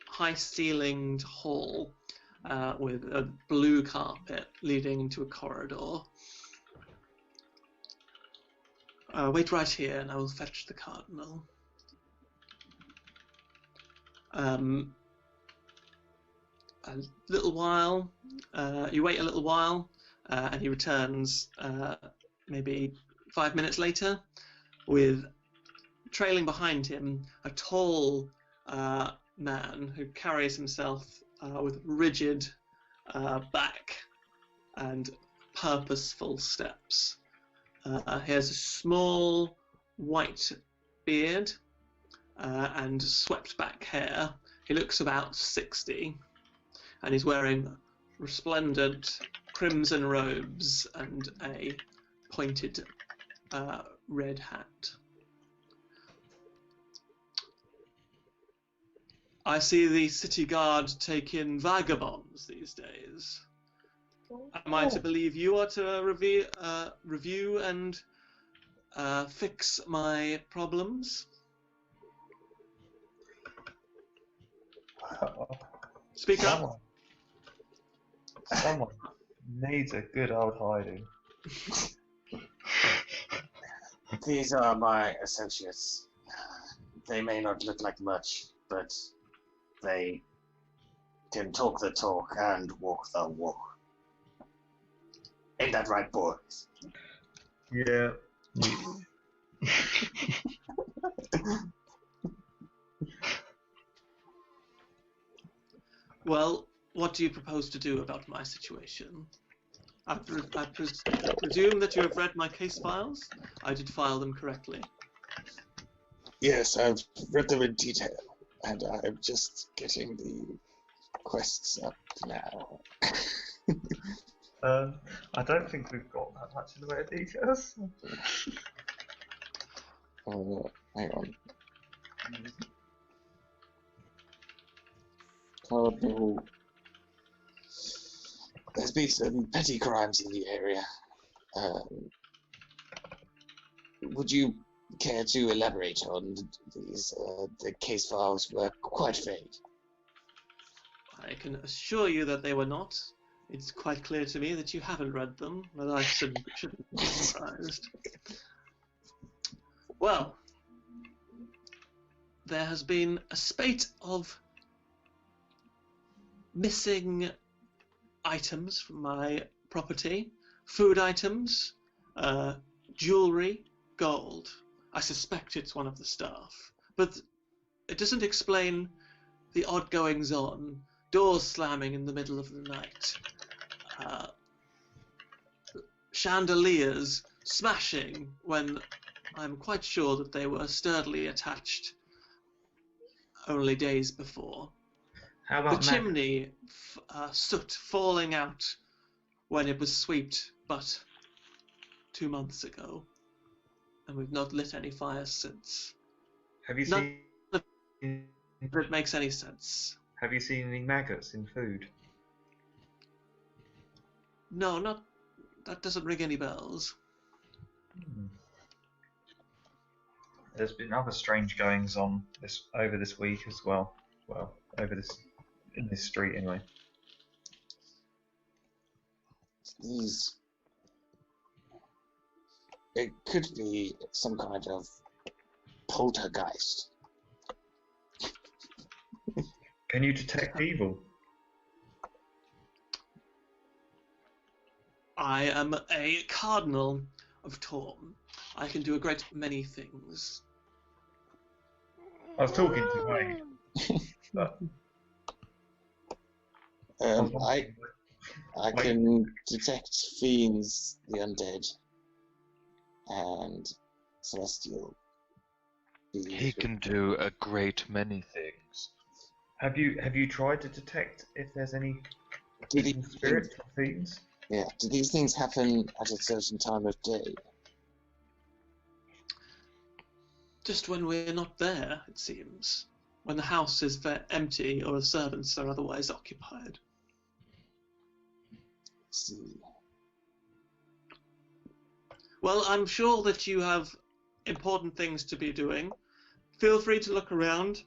high-ceilinged hall with a blue carpet leading into a corridor. Wait right here, and I will fetch the cardinal. A little while, you wait a little while, and he returns maybe 5 minutes later, with trailing behind him a tall man who carries himself with rigid back and purposeful steps. He has a small white beard and swept back hair. He looks about 60, and he's wearing resplendent crimson robes and a pointed red hat. I see the city guard take in vagabonds these days. Am I to believe you are to review and fix my problems? Speak up. Someone needs a good old hiding. These are my associates. They may not look like much, but they can talk the talk and walk the walk. Ain't that right, boys? Yeah. Well, what do you propose to do about my situation? I presume that you have read my case files? I did file them correctly. Yes, I've read them in detail, and I'm just getting the quests up now. I don't think we've got that much in the way of details. Hang on. Cardinal. There's been some petty crimes in the area. Would you care to elaborate on these? The case files were quite vague. I can assure you that they were not. It's quite clear to me that you haven't read them, but I shouldn't be surprised. Well, there has been a spate of missing items from my property, food items, jewellery, gold. I suspect it's one of the staff, but it doesn't explain the odd goings-on, doors slamming in the middle of the night, chandeliers smashing when I'm quite sure that they were sturdily attached only days before. How The about chimney, soot falling out when it was swept but 2 months ago, and we've not lit any fires since. Have you None seen? If it makes any sense. Have you seen any maggots in food? No, not. That doesn't ring any bells. There's been other strange goings on over this week as well. Well, in this street anyway. It could be some kind of poltergeist. Can you detect evil? I am a cardinal of Torm. I can do a great many things. I was talking to Wade. But I can detect fiends, the undead, and celestial He can do a great many things. Have you tried to detect if there's any Do these spirits or fiends? do these things happen at a certain time of day? Just when we're not there, it seems. When the house is empty or the servants are otherwise occupied. Let's see. Well, I'm sure that you have important things to be doing. Feel free to look around.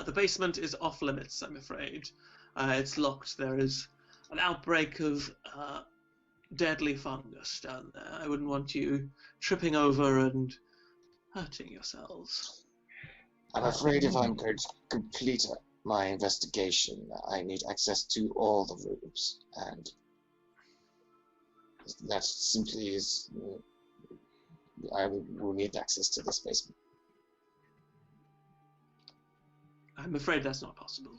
The basement is off limits, I'm afraid. It's locked. There is an outbreak of deadly fungus down there. I wouldn't want you tripping over and hurting yourselves. I'm afraid if I'm going to complete my investigation, I need access to all the rooms, and that simply is. I will need access to this basement. I'm afraid that's not possible.